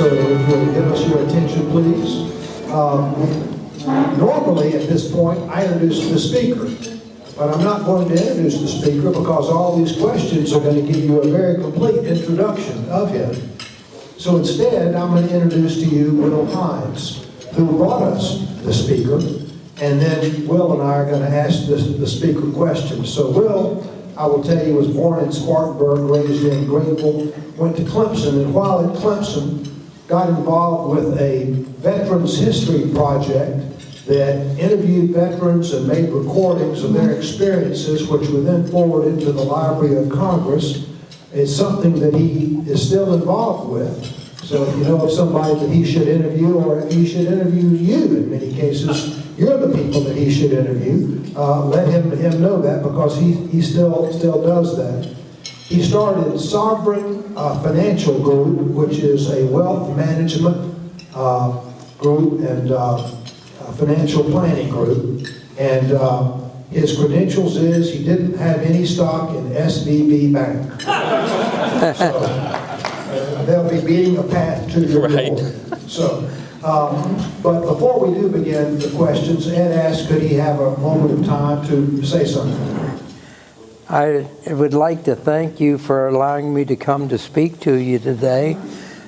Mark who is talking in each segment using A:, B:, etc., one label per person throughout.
A: So if you'll give us your attention, please. Normally, at this point, I introduce the speaker. But I'm not going to introduce the speaker because all these questions are going to give you a very complete introduction of him. So instead, I'm going to introduce to you Will Hines, who brought us the speaker. And then Will and I are going to ask the speaker questions. So Will, I will tell you, was born in Spartanburg, raised in Greenville, went to Clemson, and while at Clemson, got involved with a Veterans History Project that interviewed veterans and made recordings of their experiences, which were then forwarded to the Library of Congress. It's something that he is still involved with. So if you know of somebody that he should interview, or if he should interview you, in many cases, you're the people that he should interview, let him know that, because he still does that. He started Sovereign Financial Group, which is a wealth management group and financial planning group. And his credentials is he didn't have any stock in SVB Bank. So they'll be beating a path to your door. So, but before we do begin the questions, Ed asked could he have a moment of time to say something.
B: I would like to thank you for allowing me to come to speak to you today.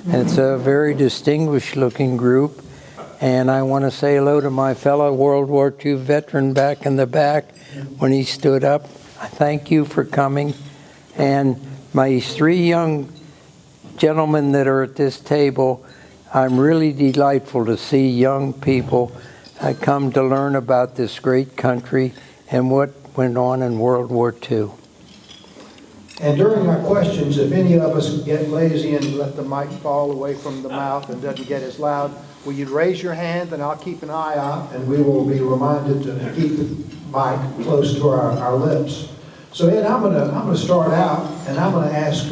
B: It's a very distinguished looking group, and I want to say hello to my fellow World War II veteran back in the back when he stood up. Thank you for coming. And my three young gentlemen that are at this table, I'm really delightful to see young people come to learn about this great country and what went on in World War II.
A: And during our questions, if any of us get lazy and let the mic fall away from the mouth and doesn't get as loud, will you raise your hand and I'll keep an eye out, and we will be reminded to keep the mic close to our lips. So Ed, I'm gonna start out, and I'm gonna ask,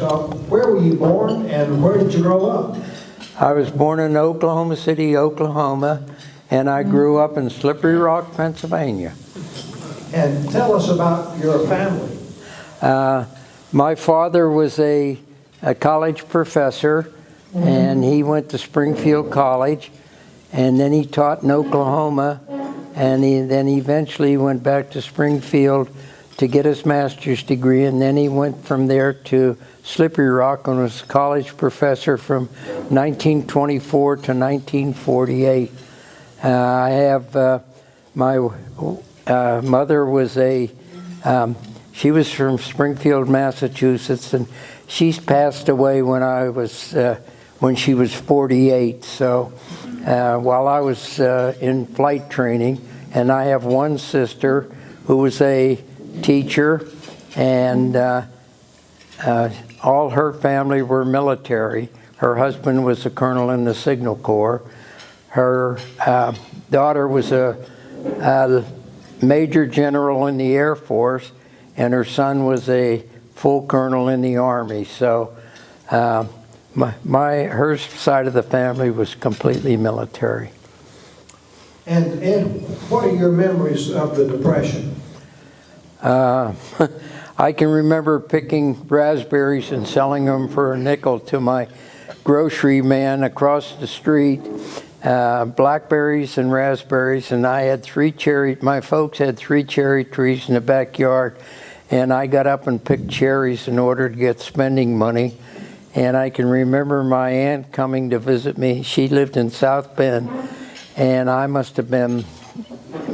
A: where were you born and where did you grow up?
B: I was born in Oklahoma City, Oklahoma, and I grew up in Slippery Rock, Pennsylvania.
A: And tell us about your family.
B: My father was a college professor, and he went to Springfield College, and then he taught in Oklahoma, and then eventually went back to Springfield to get his master's degree, and then he went from there to Slippery Rock and was a college professor from 1924 to 1948. I have my mother was she was from Springfield, Massachusetts, and she's passed away when she was 48. So while I was in flight training, and I have one sister who was a teacher, and all her family were military. Her husband was a colonel in the Signal Corps. Her daughter was a major general in the Air Force, and her son was a full colonel in the Army. So her side of the family was completely military.
A: And Ed, what are your memories of the Depression?
B: I can remember picking raspberries and selling them for a nickel to my grocery man across the street. Blackberries and raspberries, and I had my folks had 3 cherry trees in the backyard, and I got up and picked cherries in order to get spending money. And I can remember my aunt coming to visit me. She lived in South Bend, and I must have been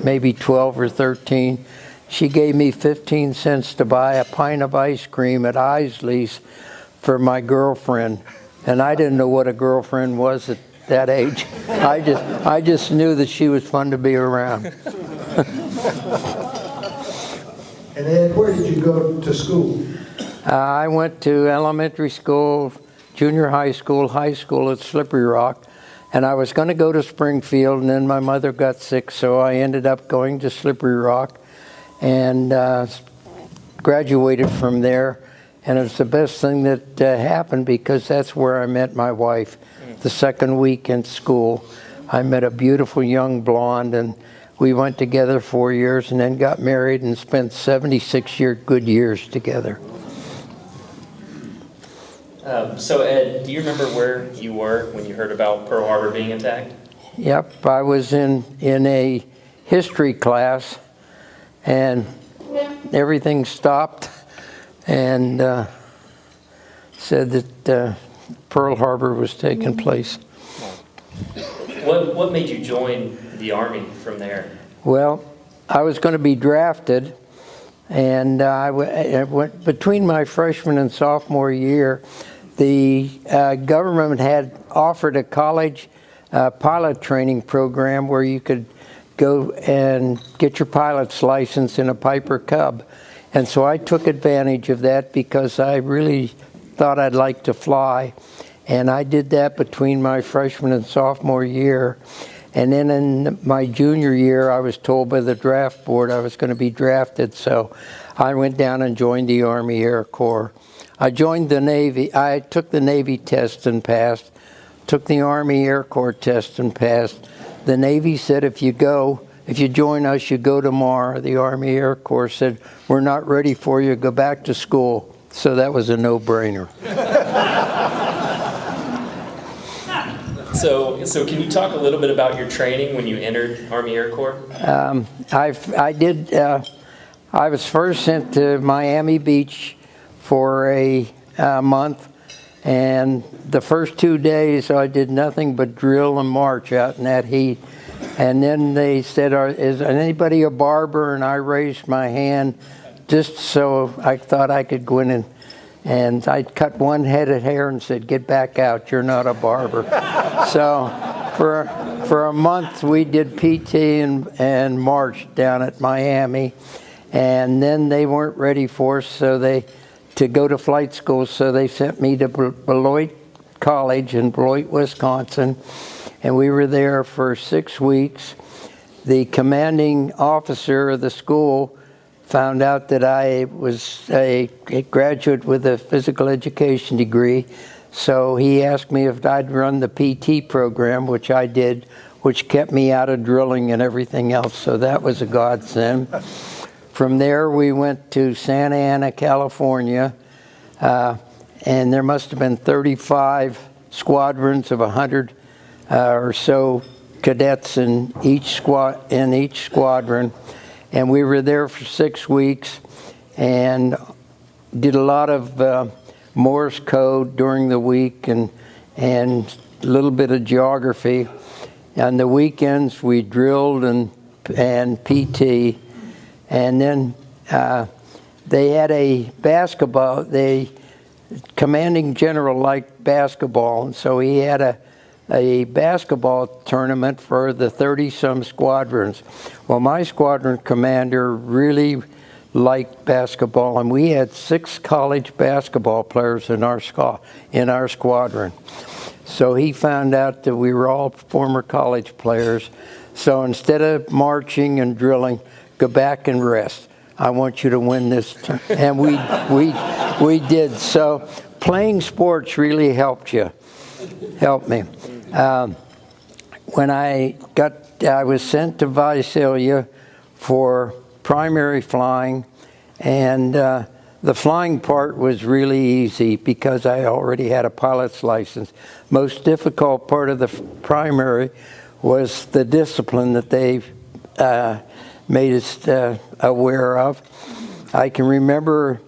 B: maybe 12 or 13. She gave me 15 cents to buy a pint of ice cream at Isley's for my girlfriend. And I didn't know what a girlfriend was at that age. I just knew that she was fun to be around.
A: And Ed, where did you go to school?
B: I went to elementary school, junior high school at Slippery Rock, and I was going to go to Springfield, and then my mother got sick, so I ended up going to Slippery Rock and graduated from there. And it was the best thing that happened, because that's where I met my wife. The second week in school, I met a beautiful young blonde, and we went together 4 years and then got married and spent 76 good years together.
C: So Ed, do you remember where you were when you heard about Pearl Harbor being attacked?
B: Yep, I was in a history class, and everything stopped, and said that Pearl Harbor was taking place.
C: What made you join the Army from there?
B: Well, I was going to be drafted, and I went between my freshman and sophomore year. The government had offered a college pilot training program where you could go and get your pilot's license in a Piper Cub. And so I took advantage of that because I really thought I'd like to fly. And I did that between my freshman and sophomore year. And then in my junior year, I was told by the draft board I was going to be drafted. So I went down and joined the Army Air Corps. I joined the Navy. I took the Navy test and passed. Took the Army Air Corps test and passed. The Navy said, if you join us, you go tomorrow. The Army Air Corps said, we're not ready for you, go back to school. So that was a no-brainer.
C: So can you talk a little bit about your training when you entered Army Air Corps?
B: I was first sent to Miami Beach for a month. And the first 2 days, I did nothing but drill and march out in that heat. And then they said, is anybody a barber? And I raised my hand just so I thought I could go in and I cut one head of hair and said, get back out, you're not a barber. So for a month, we did PT and march down at Miami. And then they weren't ready for us, to go to flight school, so they sent me to Beloit College in Beloit, Wisconsin, and we were there for 6 weeks. The commanding officer of the school found out that I was a graduate with a physical education degree, so he asked me if I'd run the PT program, which I did, which kept me out of drilling and everything else, so that was a godsend. From there, we went to Santa Ana, California, and there must have been 35 squadrons of 100 or so cadets in each squadron, and we were there for 6 weeks and did a lot of Morse code during the week and a little bit of geography. On the weekends, we drilled and PT. And then they had a basketball, the commanding general liked basketball, and so he had a basketball tournament for the 30-some squadrons. Well, my squadron commander really liked basketball, and we had 6 college basketball players in our squadron. So he found out that we were all former college players. So instead of marching and drilling, go back and rest. I want you to win this. And we did. So playing sports really helped me. When I was sent to Visalia for primary flying, and the flying part was really easy because I already had a pilot's license. Most difficult part of the primary was the discipline that they made us aware of. I can remember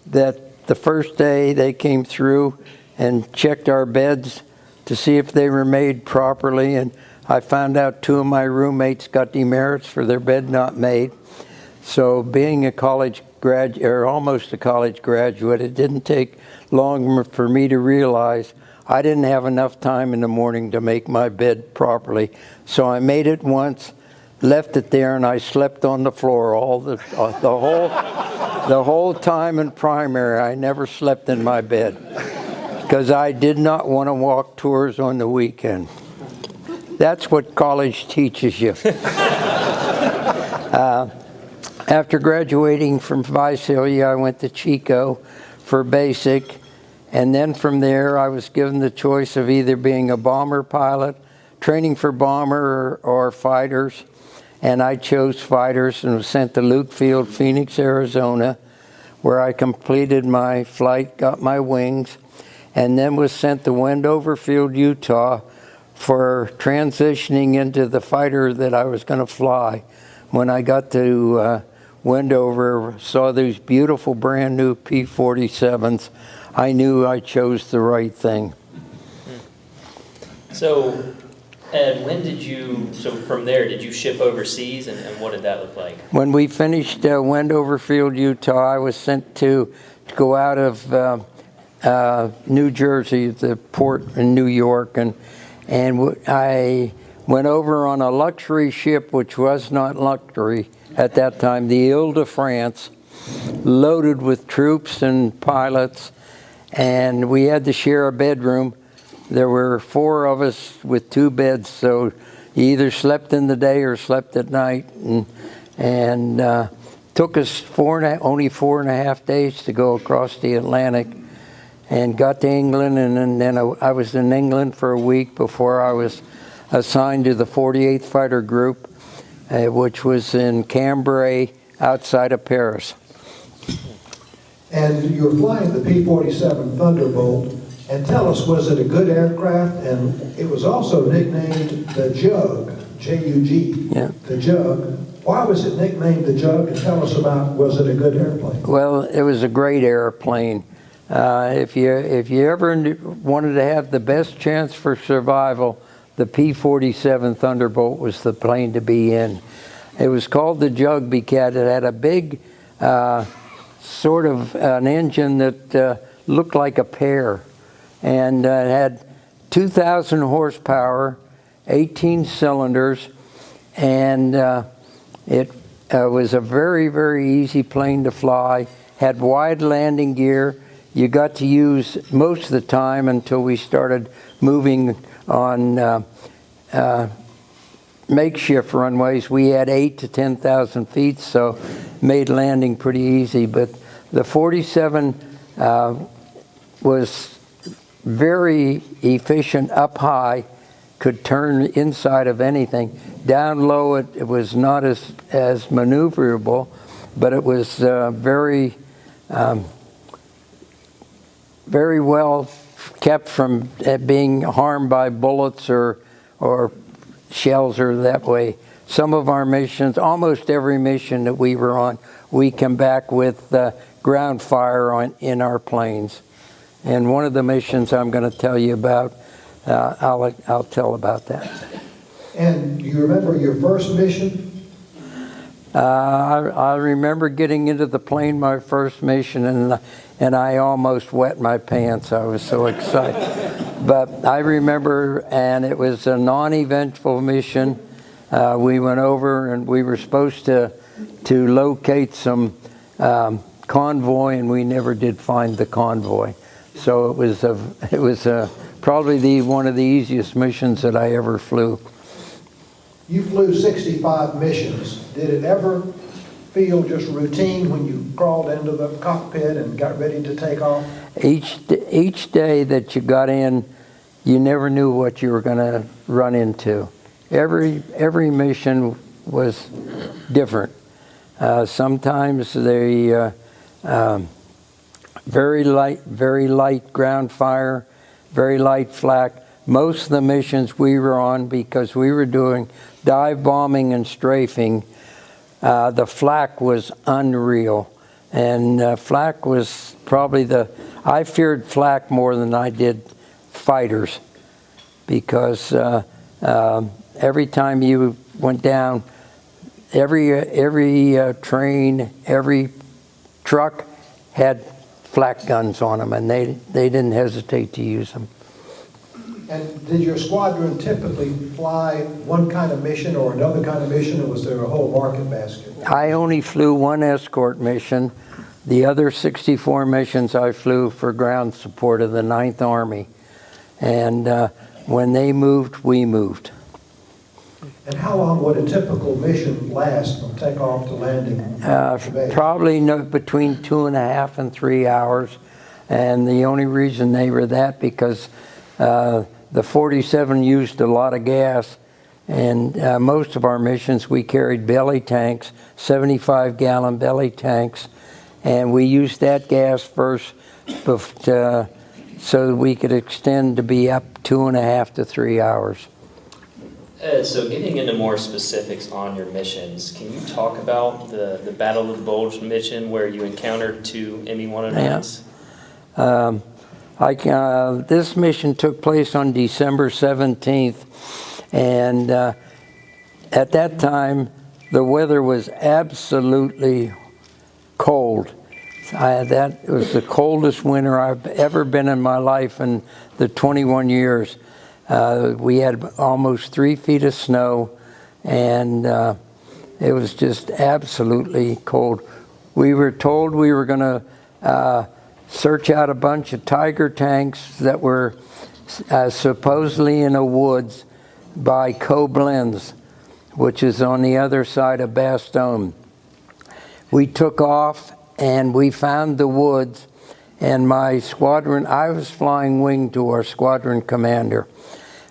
B: that the first day they came through and checked our beds to see if they were made properly, and I found out 2 of my roommates got demerits for their bed not made. So being a college graduate, or almost a college graduate, it didn't take long for me to realize I didn't have enough time in the morning to make my bed properly. So I made it once, left it there, and I slept on the floor the whole time in primary. I never slept in my bed because I did not want to walk tours on the weekend. That's what college teaches you. After graduating from Visalia, I went to Chico for basic, and then from there I was given the choice of either being a bomber pilot, training for bomber or fighters, and I chose fighters and was sent to Luke Field, Phoenix, Arizona, where I completed my flight, got my wings, and then was sent to Wendover Field, Utah, for transitioning into the fighter that I was going to fly. When I got to Wendover, saw these beautiful brand new P-47s, I knew I chose the right thing.
C: So, Ed, so from there, did you ship overseas, and what did that look like?
B: When we finished Wendover Field, Utah, I was sent to go out of New Jersey, the port in New York, and I went over on a luxury ship, which was not luxury at that time, the Ile-de-France, loaded with troops and pilots, and we had to share a bedroom. There were 4 of us with 2 beds, so you either slept in the day or slept at night, and took us only 4.5 days to go across the Atlantic, and got to England, and then I was in England for a week before I was assigned to the 48th Fighter Group, which was in Cambrai, outside of Paris.
A: And you were flying the P-47 Thunderbolt, and tell us, was it a good aircraft? And it was also nicknamed the Jug, J-U-G,
B: Yeah.
A: the Jug. Why was it nicknamed the Jug? And tell us about, was it a good airplane?
B: Well, it was a great airplane. If you ever wanted to have the best chance for survival, the P-47 Thunderbolt was the plane to be in. It was called the Jug because it had a big sort of an engine that looked like a pear, and it had 2,000 horsepower, 18 cylinders, and it was a very, very easy plane to fly, had wide landing gear. You got to use most of the time until we started moving on makeshift runways. We had 8,000 to 10,000 feet, so made landing pretty easy. But the 47 was very efficient up high, could turn inside of anything. Down low, it was not as maneuverable, but it was very well kept from being harmed by bullets or shells or that way. Some of our missions, almost every mission that we were on, we come back with ground fire in our planes. And one of the missions I'm going to tell you about, I'll tell about that.
A: And do you remember your first mission?
B: I remember getting into the plane my first mission, and I almost wet my pants. I was so excited. But I remember, and it was a non-eventful mission. We went over, and we were supposed to locate some convoy, and we never did find the convoy. So it was probably one of the easiest missions that I ever flew.
A: You flew 65 missions. Did it ever feel just routine when you crawled into the cockpit and got ready to take off?
B: Each day that you got in, you never knew what you were going to run into. Every mission was different. Sometimes they very light ground fire, very light flak. Most of the missions we were on, because we were doing dive bombing and strafing, the flak was unreal. And flak was probably I feared flak more than I did fighters, because every time you went down, every train, every truck had flak guns on them, and they didn't hesitate to use them.
A: And did your squadron typically fly one kind of mission or another kind of mission, or was there a whole market basket?
B: I only flew one escort mission. The other 64 missions I flew for ground support of the 9th Army. And when they moved, we moved.
A: And how long would a typical mission last from takeoff to landing?
B: Probably between 2.5 and 3 hours. And the only reason they were that because the 47 used a lot of gas, and most of our missions we carried belly tanks, 75-gallon belly tanks, and we used that gas first to so that we could extend to be up 2.5 to 3 hours.
C: So getting into more specifics on your missions, can you talk about the Battle of the Bulge mission where you encountered 2 ME-109s?
B: This mission took place on December 17th, and at that time, the weather was absolutely cold. That was the coldest winter I've ever been in my life in the 21 years. We had almost 3 feet of snow, and it was just absolutely cold. We were told we were going to search out a bunch of Tiger tanks that were supposedly in the woods by Koblenz, which is on the other side of Bastogne. We took off and we found the woods, and my squadron, I was flying wing to our squadron commander.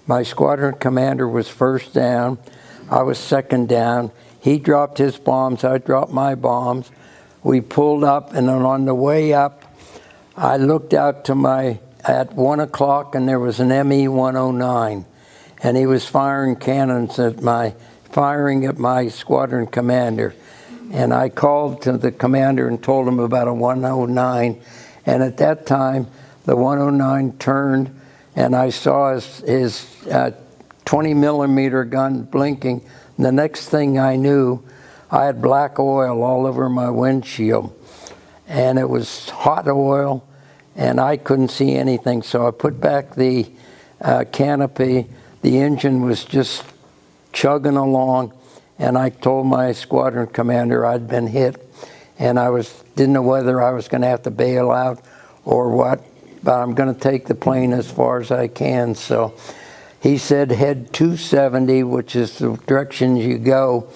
B: My squadron commander was first down, I was second down. He dropped his bombs, I dropped my bombs. We pulled up, and then on the way up, I looked out at 1 o'clock, and there was an ME-109, and he was firing cannons at my squadron commander. And I called to the commander and told him about a 109, and at that time, the 109 turned, and I saw his 20 millimeter gun blinking. And the next thing I knew, I had black oil all over my windshield, and it was hot oil, and I couldn't see anything. So I put back the canopy. The engine was just chugging along, and I told my squadron commander I'd been hit, and didn't know whether I was going to have to bail out or what, but I'm going to take the plane as far as I can. So he said head 270, which is the direction you go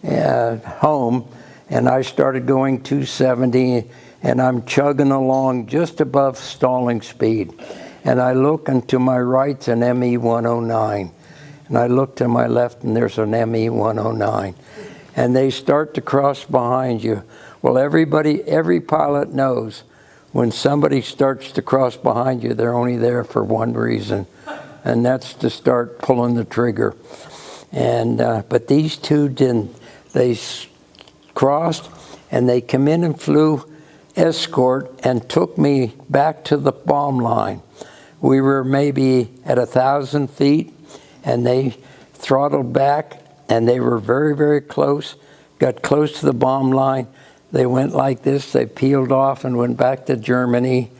B: home, and I started going 270, and I'm chugging along just above stalling speed. And I look, and to my right's an ME-109. And I look to my left, and there's an ME-109. And they start to cross behind you. Well, every pilot knows when somebody starts to cross behind you, they're only there for one reason, and that's to start pulling the trigger. And but these 2 didn't. They crossed, and they come in and flew escort and took me back to the bomb line. We were maybe at 1,000 feet, and they throttled back, and they were very, very close, got close to the bomb line. They went like this, they peeled off and went back to Germany,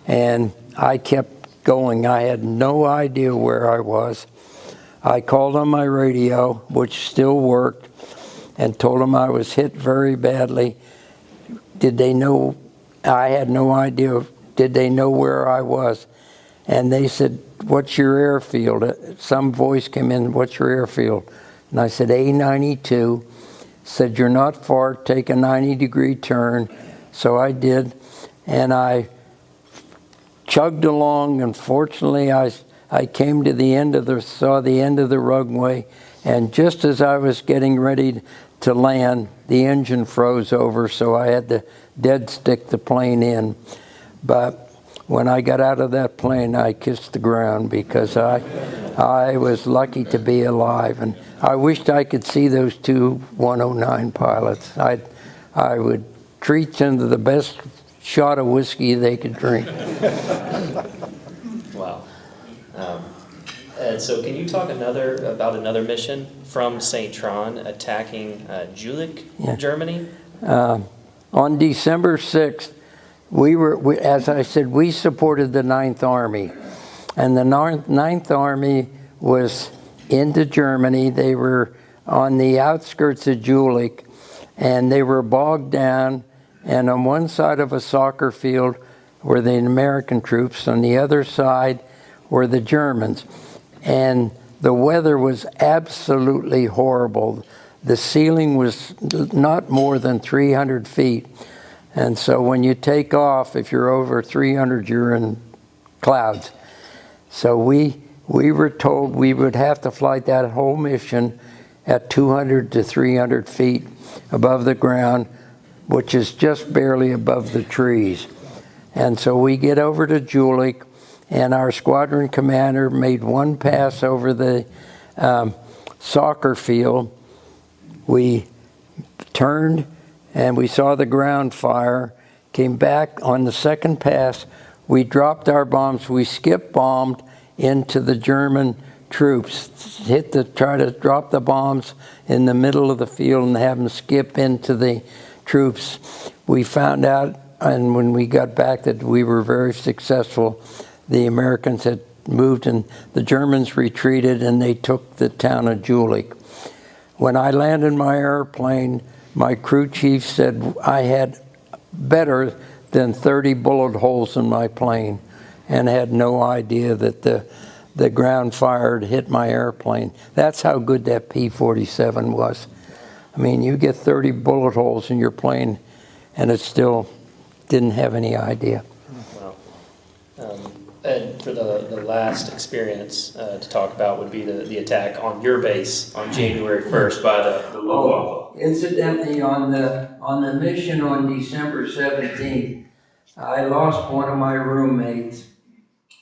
B: and I kept going. I had no idea where I was. I called on my radio, which still worked, and told them I was hit very badly. Did they know? I had no idea. Did they know where I was? And they said, "What's your airfield?" Some voice came in, "What's your airfield?" And I said, A92. Said, "You're not far, take a 90-degree turn." So I did, and I chugged along, and fortunately I came to the end saw the end of the runway, and just as I was getting ready to land, the engine froze over, so I had to dead stick the plane in. But when I got out of that plane, I kissed the ground, because I was lucky to be alive, and I wished I could see those 2 109 pilots. I would treat them to the best shot of whiskey they could drink.
C: Wow. And so can you talk about another mission from St. Tron attacking Jülich, Germany?
B: On December 6th, as I said, we supported the 9th Army. And the 9th Army was into Germany. They were on the outskirts of Jülich, and they were bogged down. And on one side of a soccer field were the American troops. On the other side were the Germans. And the weather was absolutely horrible. The ceiling was not more than 300 feet. And so when you take off, if you're over 300, you're in clouds. So we were told we would have to fly that whole mission at 200 to 300 feet above the ground, which is just barely above the trees. And so we get over to Jülich, and our squadron commander made one pass over the soccer field. We turned and we saw the ground fire, came back on the second pass. We dropped our bombs. We skip bombed into the German troops, try to drop the bombs in the middle of the field and have them skip into the troops. We found out, and when we got back, that we were very successful. The Americans had moved and the Germans retreated, and they took the town of Jülich. When I landed my airplane, my crew chief said I had better than 30 bullet holes in my plane, and had no idea that the ground fire had hit my airplane. That's how good that P-47 was. I mean, you get 30 bullet holes in your plane, and it still didn't have any idea.
C: Wow. And for the last experience to talk about would be the attack on your base on January 1st by the Luftwaffe.
B: Incidentally, on the mission on December 17th, I lost one of my roommates.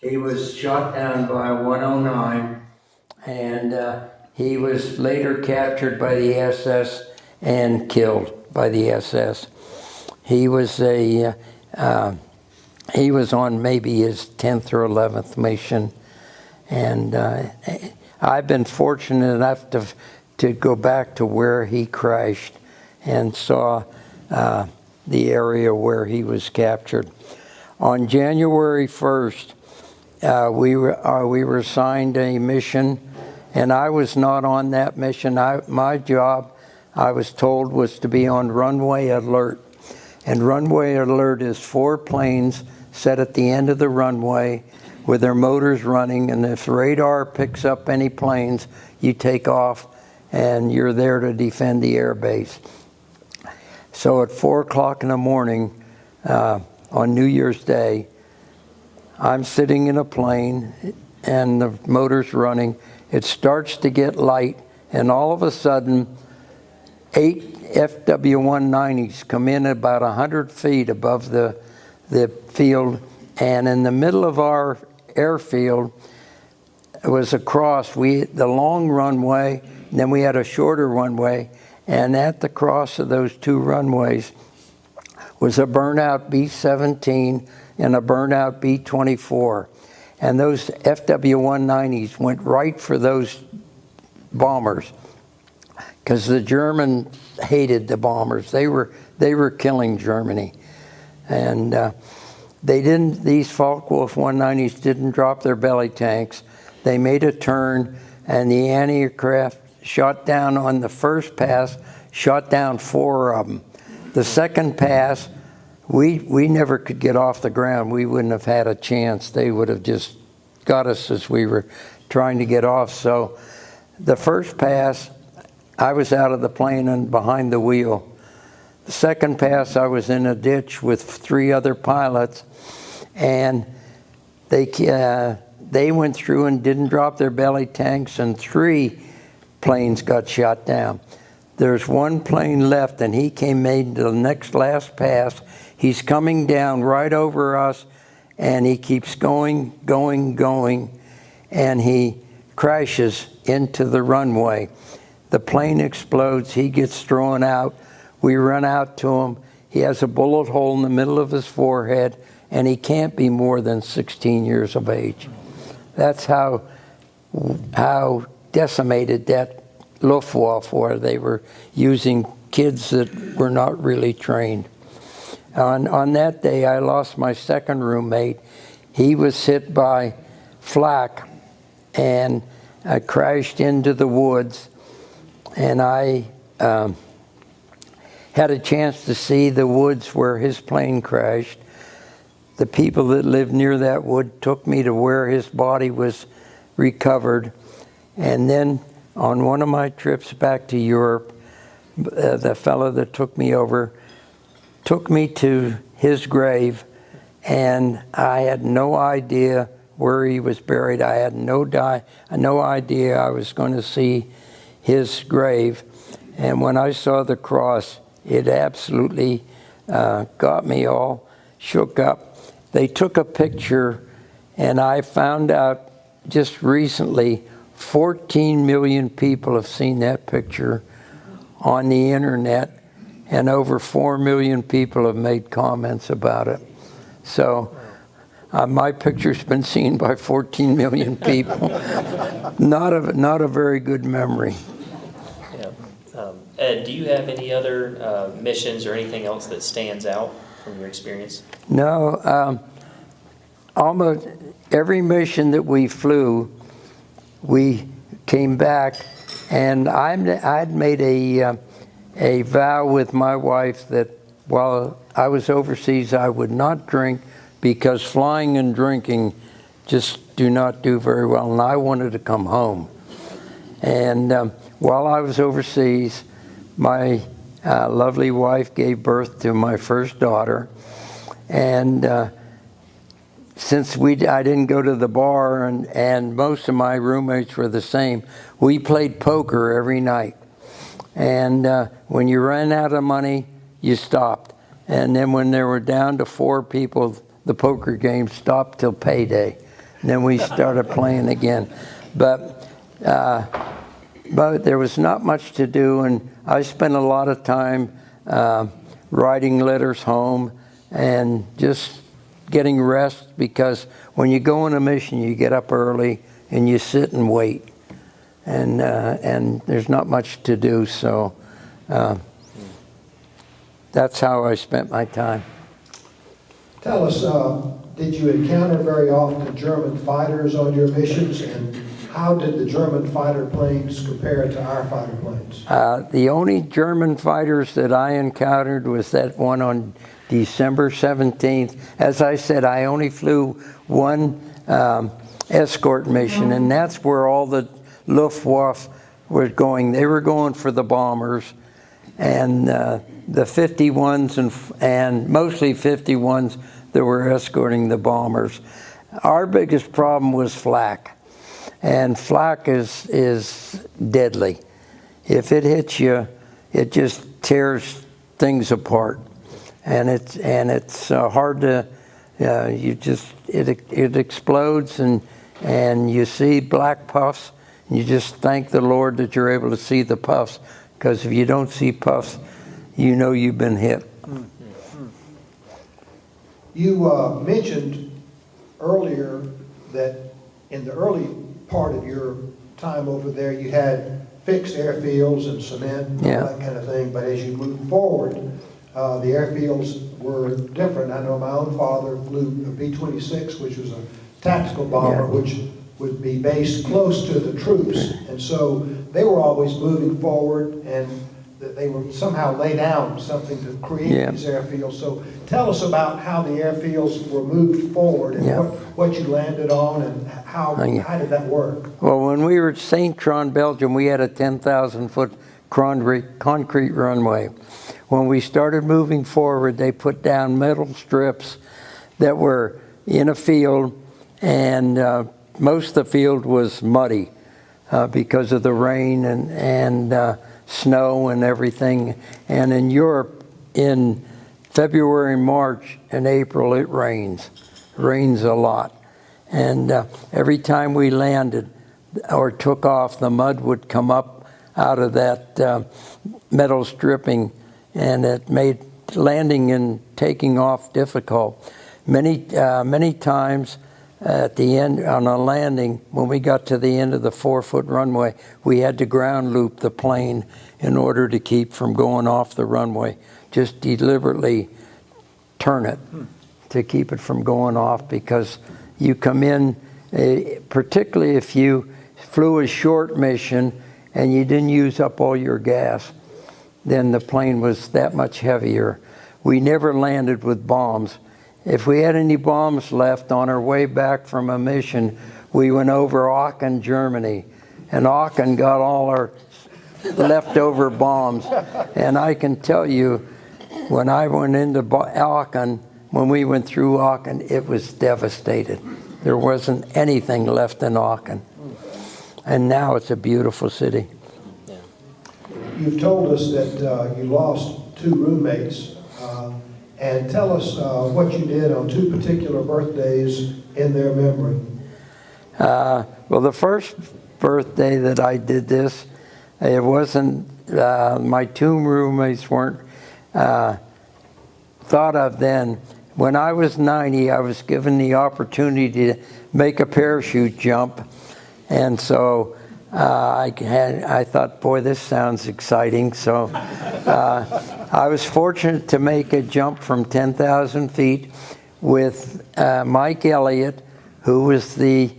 B: He was shot down by a 109, and he was later captured by the SS and killed by the SS. He was he was on maybe his 10th or 11th mission, and I've been fortunate enough to go back to where he crashed and saw the area where he was captured. On January 1st, we were assigned a mission, and I was not on that mission. My job, I was told, was to be on runway alert. And runway alert is 4 planes set at the end of the runway with their motors running, and if radar picks up any planes, you take off and you're there to defend the air base. So at 4 o'clock in the morning on New Year's Day, I'm sitting in a plane and the motor's running. It starts to get light, and all of a sudden 8 FW-190s come in about 100 feet above the field, and in the middle of our airfield was a cross. The long runway, and then we had a shorter runway, and at the cross of those 2 runways was a burnout B-17 and a burnout B-24. And those FW-190s went right for those bombers, because the Germans hated the bombers. They were killing Germany. And these Focke-Wulf 190s didn't drop their belly tanks. They made a turn, and the anti-aircraft shot down on the first pass, shot down 4 of them. The second pass, we never could get off the ground. We wouldn't have had a chance. They would have just got us as we were trying to get off. So the first pass, I was out of the plane and behind the wheel. The second pass, I was in a ditch with 3 other pilots, and they went through and didn't drop their belly tanks, and 3 planes got shot down. There's 1 plane left, and he made the next last pass. He's coming down right over us, and he keeps going, and he crashes into the runway. The plane explodes. He gets thrown out. We run out to him. He has a bullet hole in the middle of his forehead, and he can't be more than 16 years of age. That's how decimated that Luftwaffe were. They were using kids that were not really trained. On that day, I lost my second roommate. He was hit by flak and crashed into the woods, and I had a chance to see the woods where his plane crashed. The people that lived near that wood took me to where his body was recovered. And then on one of my trips back to Europe, the fellow that took me over took me to his grave, and I had no idea where he was buried. I had no idea I was going to see his grave. And when I saw the cross, it absolutely got me all shook up. They took a picture And I found out just recently 14 million people have seen that picture on the internet, and over 4 million people have made comments about it. So my picture's been seen by 14 million people. Not a very good memory.
C: Yeah. Ed, do you have any other missions or anything else that stands out from your experience?
B: No, almost every mission that we flew, we came back, and I'd made a vow with my wife that while I was overseas, I would not drink, because flying and drinking just do not do very well, and I wanted to come home. And while I was overseas, my lovely wife gave birth to my first daughter, and since I didn't go to the bar, and most of my roommates were the same, we played poker every night. And when you ran out of money, you stopped. And then when there were down to 4 people, the poker game stopped till payday. And then we started playing again. But there was not much to do, and I spent a lot of time writing letters home and just getting rest, because when you go on a mission, you get up early and you sit and wait, and there's not much to do. So that's how I spent my time.
A: Tell us, did you encounter very often German fighters on your missions, and how did the German fighter planes compare to our fighter planes?
B: The only German fighters that I encountered was that one on December 17th. As I said, I only flew one escort mission, and that's where all the Luftwaffe was going. They were going for the bombers, and the 51s and mostly 51s that were escorting the bombers. Our biggest problem was flak, and flak is deadly. If it hits you, it just tears things apart. And it's hard to, it explodes, and you see black puffs, and you just thank the Lord that you're able to see the puffs, because if you don't see puffs, you know you've been hit.
A: You mentioned earlier that in the early part of your time over there, you had fixed airfields and cement and all that kind of thing, but as you moved forward, the airfields were different. I know my own father flew a B-26, which was a tactical bomber, which would be based close to the troops. And so they were always moving forward, and they were somehow lay down something to create these airfields. So tell us about how the airfields were moved forward, and what you landed on, and how did that work?
B: Well, when we were at St. Tron, Belgium, we had a 10,000-foot concrete runway. When we started moving forward, they put down metal strips that were in a field, and most of the field was muddy because of the rain and snow and everything. And in Europe, in February, March, and April, it rains a lot. And every time we landed or took off, the mud would come up out of that metal stripping, and it made landing and taking off difficult. Many times at the end on a landing, when we got to the end of the 4-foot runway, we had to ground loop the plane in order to keep from going off the runway. Just deliberately turn it to keep it from going off, because you come in, particularly if you flew a short mission and you didn't use up all your gas, then the plane was that much heavier. We never landed with bombs. If we had any bombs left on our way back from a mission, we went over Aachen, Germany, and Aachen got all our leftover bombs. And I can tell you, when I went into Aachen, when we went through Aachen, it was devastated. There wasn't anything left in Aachen. And now it's a beautiful city.
A: You've told us that you lost 2 roommates and tell us what you did on 2 particular birthdays in their memory.
B: Well, the first birthday that I did this, it wasn't, my 2 roommates weren't thought of then. When I was 90, I was given the opportunity to make a parachute jump. And so I thought, boy, this sounds exciting. So I was fortunate to make a jump from 10,000 feet with Mike Elliott, who was the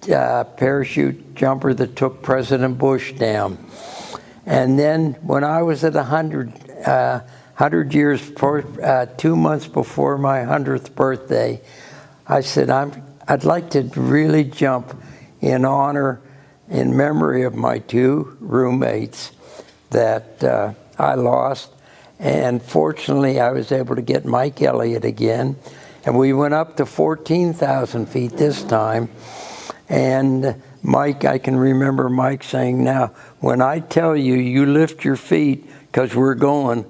B: parachute jumper that took President Bush down. And then when I was at 100 years, 2 months before my 100th birthday, I said, I'd like to really jump in memory of my 2 roommates that I lost. And fortunately, I was able to get Mike Elliott again. And we went up to 14,000 feet this time. And Mike, I can remember Mike saying, now, when I tell you, you lift your feet, because we're going.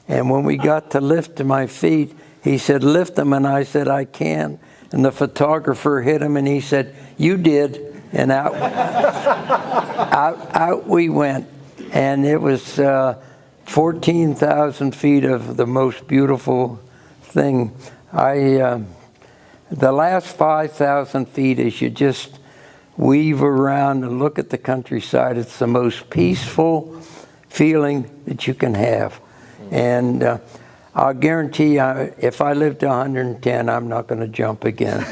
B: And when we got to lift to my feet, he said, lift them. And I said, I can't. And the photographer hit him, and he said, you did. And out we went. And it was 14,000 feet of the most beautiful thing. The last 5,000 feet, as you just weave around and look at the countryside, it's the most peaceful feeling that you can have. And I'll guarantee you, if I live to 110, I'm not going to jump again.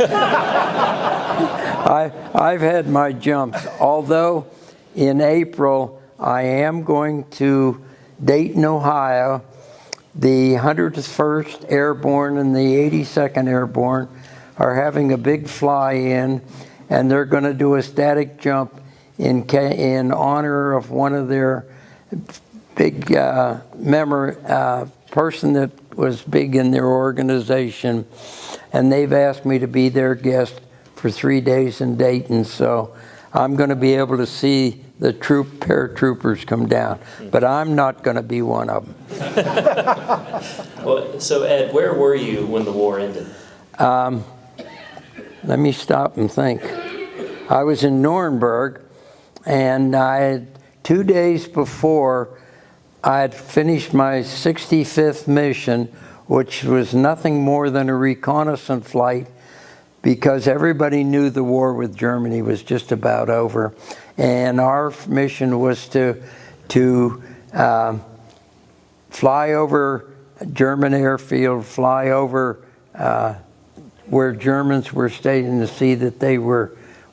B: I've had my jumps, although in April I am going to Dayton, Ohio. The 101st Airborne and the 82nd Airborne are having a big fly-in, and they're going to do a static jump in honor of one of their big person that was big in their organization. And they've asked me to be their guest for 3 days in Dayton, so I'm going to be able to see the paratroopers come down, but I'm not going to be one of them.
C: Well, so Ed, where were you when the war ended?
B: Let me stop and think. I was in Nuremberg, and 2 days before I had finished my 65th mission, which was nothing more than a reconnaissance flight, because everybody knew the war with Germany was just about over. And our mission was to fly over German airfield, fly over where Germans were stationed to see that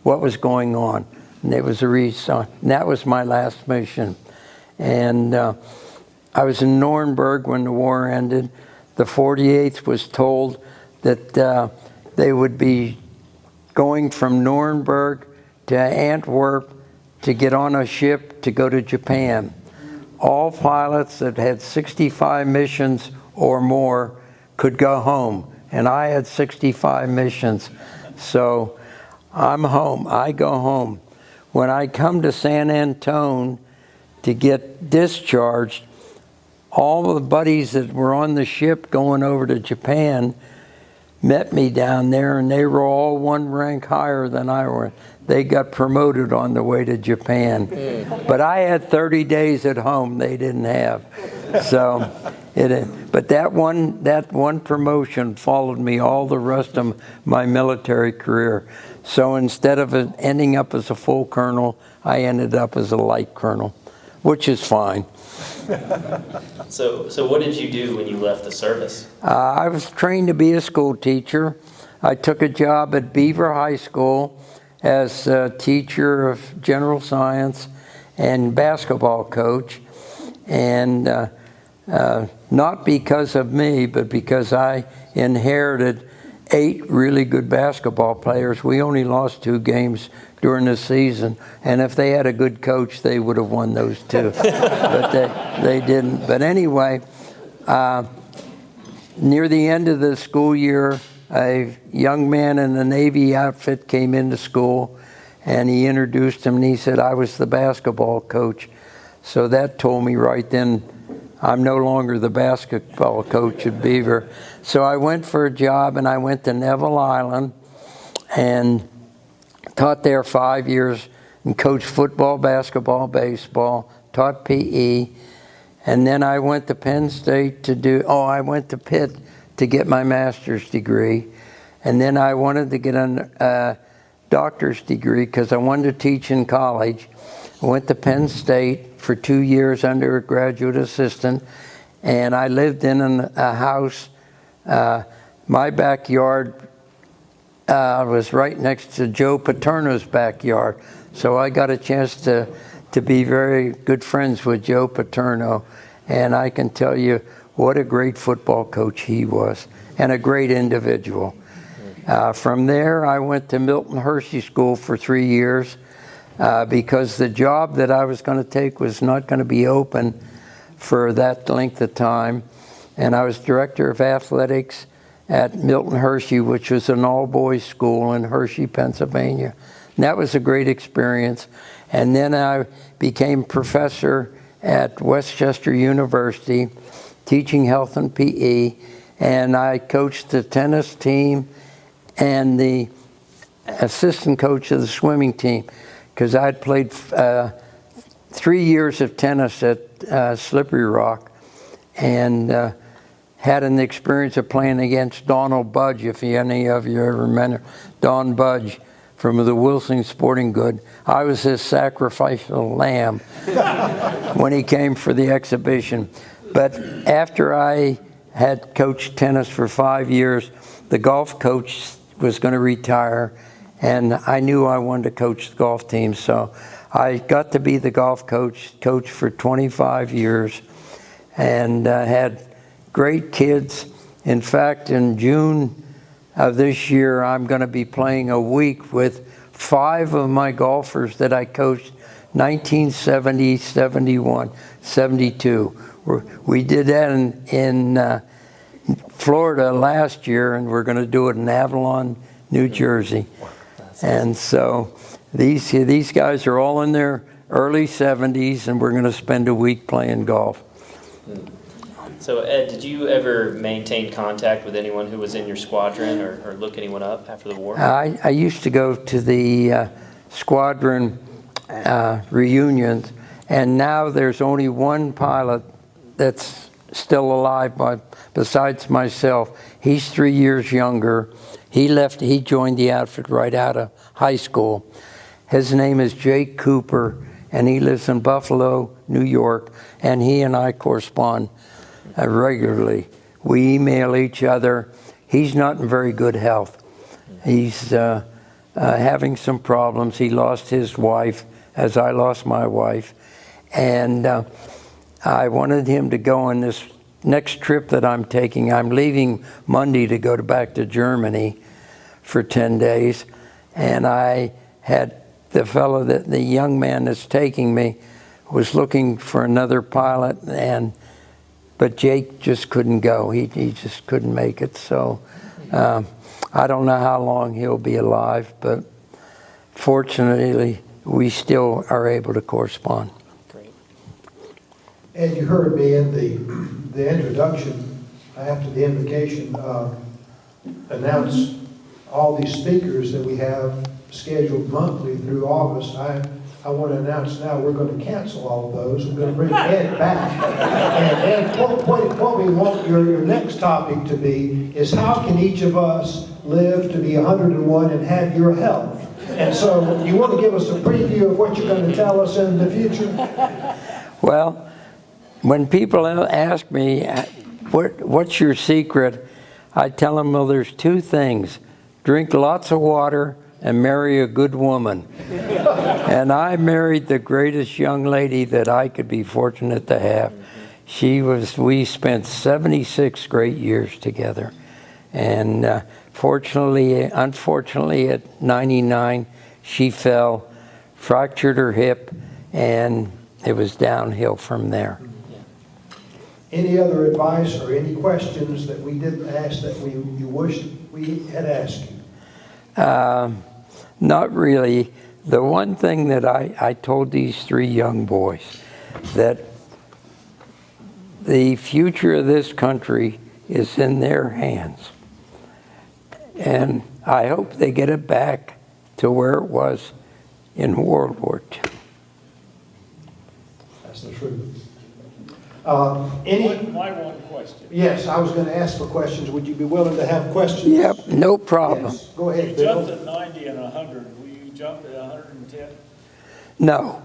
B: what was going on. And it was and that was my last mission. And I was in Nuremberg when the war ended. The 48th was told that they would be going from Nuremberg to Antwerp to get on a ship to go to Japan. All pilots that had 65 missions or more could go home, and I had 65 missions. So I'm home. I go home. When I come to San Antone to get discharged, all the buddies that were on the ship going over to Japan met me down there, and they were all 1 rank higher than I were. They got promoted on the way to Japan. But I had 30 days at home they didn't have. So, but that one promotion followed me all the rest of my military career. So instead of ending up as a full colonel, I ended up as a light colonel, which is fine.
C: So what did you do when you left the service?
B: I was trained to be a school teacher. I took a job at Beaver High School as a teacher of general science and basketball coach. And not because of me, but because I inherited 8 really good basketball players. We only lost 2 games during the season, and if they had a good coach, they would have won those 2. But they didn't. But anyway, near the end of the school year, a young man in the Navy outfit came into school, and he introduced him, and he said, I was the basketball coach. So that told me right then I'm no longer the basketball coach at Beaver. So I went for a job, and I went to Neville Island and taught there 5 years and coached football, basketball, baseball, taught PE. And then I went to Penn State I went to Pitt to get my master's degree. And then I wanted to get a doctor's degree because I wanted to teach in college. I went to Penn State for 2 years undergraduate assistant, and I lived in a house. My backyard was right next to Joe Paterno's backyard, so I got a chance to be very good friends with Joe Paterno, and I can tell you what a great football coach he was, and a great individual. From there, I went to Milton Hershey School for 3 years because the job that I was going to take was not going to be open for that length of time. And I was director of athletics at Milton Hershey, which was an all-boys school in Hershey, Pennsylvania. And that was a great experience. And then I became professor at Westchester University, teaching health and PE. And I coached the tennis team and the assistant coach of the swimming team, because I'd played 3 years of tennis at Slippery Rock, and had an experience of playing against Donald Budge, if any of you ever remember Don Budge from the Wilson Sporting Good. I was his sacrificial lamb when he came for the exhibition. But after I had coached tennis for 5 years, the golf coach was going to retire, and I knew I wanted to coach the golf team, so I got to be the golf coach for 25 years, and had great kids. In fact, in June of this year, I'm going to be playing a week with 5 of my golfers that I coached 1970, 71, 72. We did that in Florida last year, and we're going to do it in Avalon, New Jersey. And so these guys are all in their early 70s, and we're going to spend a week playing golf.
C: So Ed, did you ever maintain contact with anyone who was in your squadron, or look anyone up after the war?
B: I used to go to the squadron reunions, and now there's only one pilot that's still alive besides myself. He's 3 years younger. He joined the outfit right out of high school. His name is Jake Cooper, and he lives in Buffalo, New York, and he and I correspond regularly. We email each other. He's not in very good health. He's having some problems. He lost his wife, as I lost my wife, and I wanted him to go on this next trip that I'm taking. I'm leaving Monday to go back to Germany for 10 days, and I had the young man that's taking me was looking for another pilot, but Jake just couldn't go. He just couldn't make it. So I don't know how long he'll be alive, but fortunately we still are able to correspond.
C: Great.
A: Ed, you heard me in the introduction after the invocation announce all these speakers that we have scheduled monthly through August. I want to announce now we're going to cancel all of those. We're going to bring Ed back. And Ed, what we want your next topic to be is how can each of us live to be 101 and have your health? And so you want to give us a preview of what you're going to tell us in the future?
B: Well, when people ask me, what's your secret? I tell them, well, there's 2 things. Drink lots of water and marry a good woman. And I married the greatest young lady that I could be fortunate to have. We spent 76 great years together. And unfortunately, at 99, she fell, fractured her hip, and it was downhill from there.
A: Any other advice or any questions that we didn't ask that you wished we had asked you?
B: Not really. The one thing that I told these 3 young boys, that the future of this country is in their hands. And I hope they get it back to where it was in World War II.
A: That's the truth.
D: My one question.
A: Yes, I was going to ask for questions. Would you be willing to have questions?
B: Yep, no problem.
A: Yes. Go ahead,
D: You jumped
A: Bill.
D: at 90 and 100. Will you jump at 110?
B: No.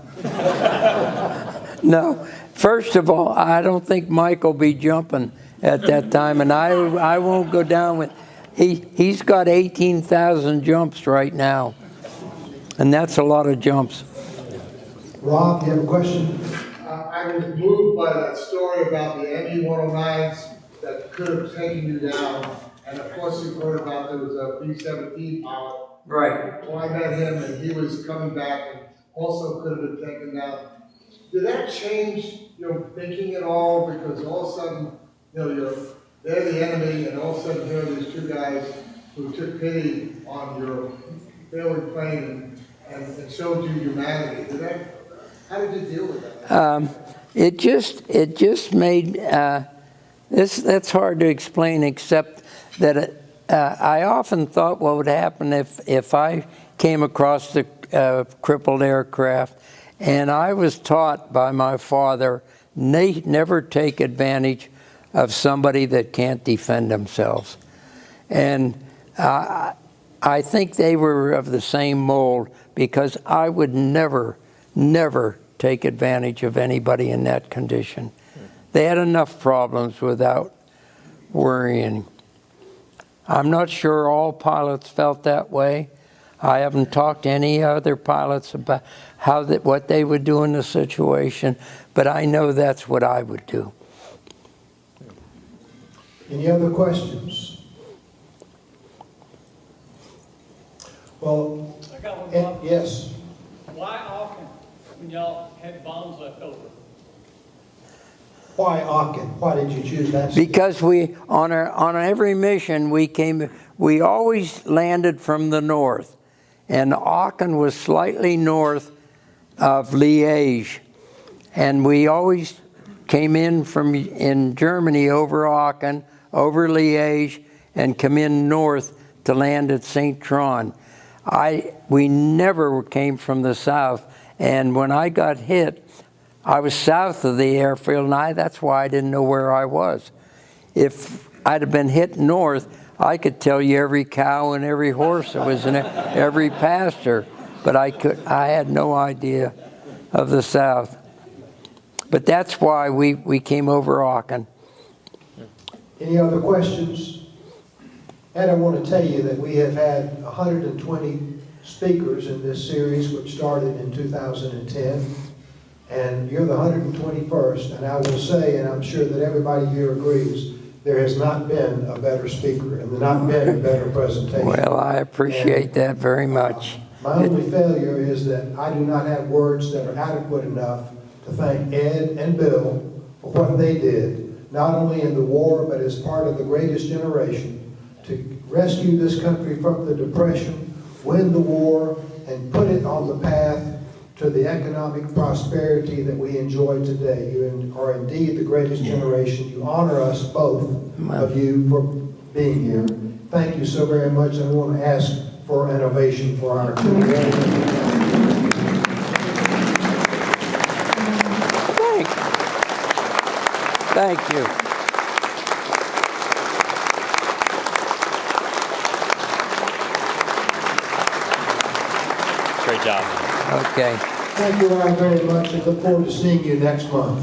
B: No. First of all, I don't think Mike will be jumping at that time, and I won't go down with. He's got 18,000 jumps right now, and that's a lot of jumps.
A: Rob, do you have a question?
E: I was moved by that story about the ME-109s that could have taken you down. And of course, you heard about there was a B-17 pilot.
B: Right.
E: So I met him and he was coming back and also could have been taken down. Did that change your thinking at all? Because all of a sudden, they're the enemy, and all of a sudden here are these two guys who took pity on your failing plane and showed you humanity. How did you deal with that?
B: It just made that's hard to explain, except that I often thought what would happen if I came across the crippled aircraft, and I was taught by my father, never take advantage of somebody that can't defend themselves. And I think they were of the same mold, because I would never take advantage of anybody in that condition. They had enough problems without worrying. I'm not sure all pilots felt that way. I haven't talked to any other pilots about what they would do in the situation, but I know that's what I would do.
A: Any other questions? Well,
D: I got one, Bob.
A: yes.
D: Why often, when y'all had bombs left over?
A: Why Aachen? Why did you choose that?
B: Because we, on every mission, we always landed from the north. And Aachen was slightly north of Liège. And we always came in Germany over Aachen, over Liège, and come in north to land at St. Tron. We never came from the south. And when I got hit, I was south of the airfield, and that's why I didn't know where I was. If I'd have been hit north, I could tell you every cow and every horse that was in every pasture, but I had no idea of the south. But that's why we came over Aachen.
A: Any other questions? And I want to tell you that we have had 120 speakers in this series, which started in 2010. And you're the 121st, and I will say, and I'm sure that everybody here agrees, there has not been a better speaker and not been a better presentation.
B: Well, I appreciate that very much.
A: My only failure is that I do not have words that are adequate enough to thank Ed and Bill for what they did, not only in the war, but as part of the greatest generation, to rescue this country from the Depression, win the war, and put it on the path to the economic prosperity that we enjoy today. You are indeed the greatest generation. You honor us, both of you, for being here. Thank you so very much. I want to ask for an ovation for our two.
B: Thank you.
C: Great job.
B: Okay.
A: Thank you all very much, and look forward to seeing you next month.